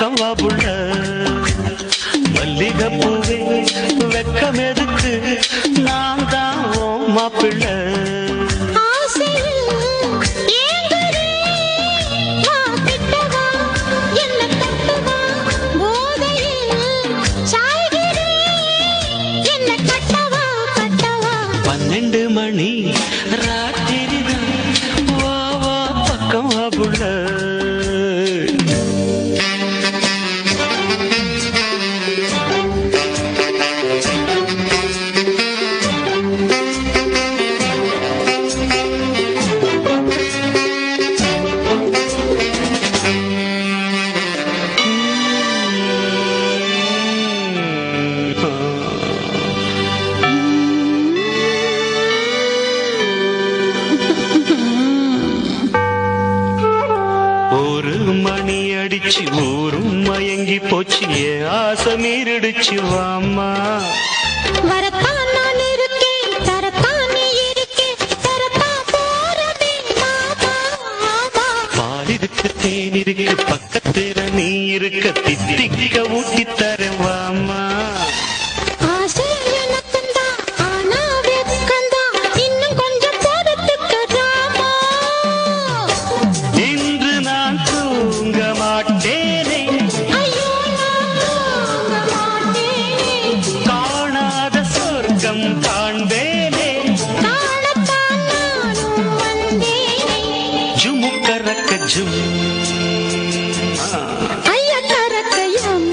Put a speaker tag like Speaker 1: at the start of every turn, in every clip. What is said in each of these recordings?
Speaker 1: பக்கம் வா புள்ள மல்லிகை பூவே வெக்கம் எதுக்கு நான் தான் மாப்பிள்ளை மணி ராத்திரிதான் வா வா பக்கம் வா புள்ள மணி அடிச்சு ஊரும் மயங்கி போச்சு ஆசை மீறிடுச்சு வாமா
Speaker 2: வரத்தான் நான் இருக்கேன் தரத்தான் நீ இருக்கேன் தரத்தான் போறதே மாமா
Speaker 1: பால் இருக்கு தேன் இருக்கு பக்கத்துல நீ இருக்க தித்திக்க ஊட்டி தரேன் வாமா
Speaker 2: ஆசை எனக்குந்தான் ஆனா வெக்கந்தான் இன்னும் கொஞ்சம் போறதுக்கு ராமா
Speaker 1: இன்று நான் தூங்க மாட்டேனே
Speaker 2: ஐயோ நான் மாட்டேனே
Speaker 1: காணாத சொர்க்கம் காண்பேனே
Speaker 2: காணத்தான் நானும் வந்தேனே
Speaker 1: ஜுமுக்கரக்க ஜும்
Speaker 2: ஐயா கரக்கையம்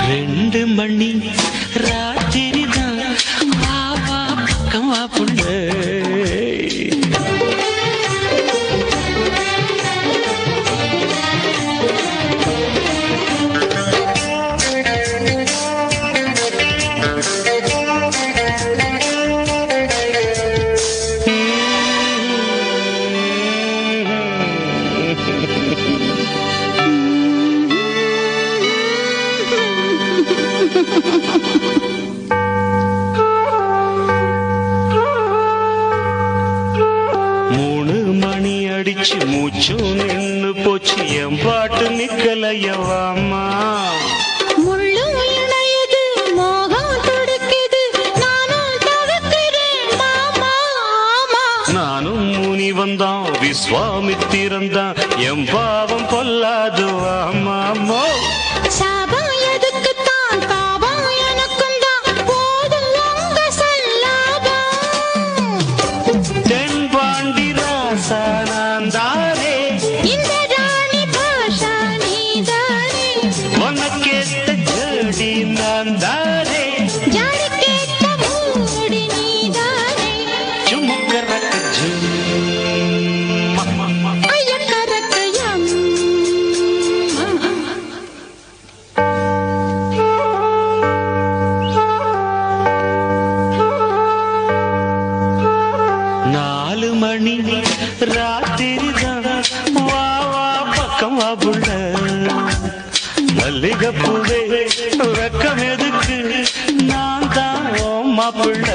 Speaker 1: ரெண்டு மணி ராத்திரிதான் வா வா பக்கம் வா புள்ள மூணு மணி அடிச்சு மூச்சு நின்னு போச்சு என் பாட்டு நிக்கலையவாமா
Speaker 2: முள்ளும் இணையது மோகம் துடிக்குது நானும் தவிக்கிறேன் மாமா
Speaker 1: நானும் முனி வந்தான் விஸ்வாமித்திரந்தான் என் பாவம் பொல்லாது வாமாமோ
Speaker 2: சாபம் எதுக்குத்தான் பாவம் எனக்கும் தான் போதும் உங்க சல்லாபம்
Speaker 1: தென்பாண்டி ராசா நான் தானே
Speaker 2: இந்த ராணி பாஷா நீதானே
Speaker 1: உனக்கேத்த ஜோடி நான் தானே
Speaker 2: ஜாடி கேட்ட மூடி நீதானே
Speaker 1: ஜுமுக்கரக்க ஜும்
Speaker 2: ஐயா கரக்கையம்
Speaker 1: நாலு மணி ராத்திரிதான் வா வா பக்கம் வா புள்ள மல்லிகை பூவே வெக்கம் எதுக்கு நான் தான் மாப்பிள்ள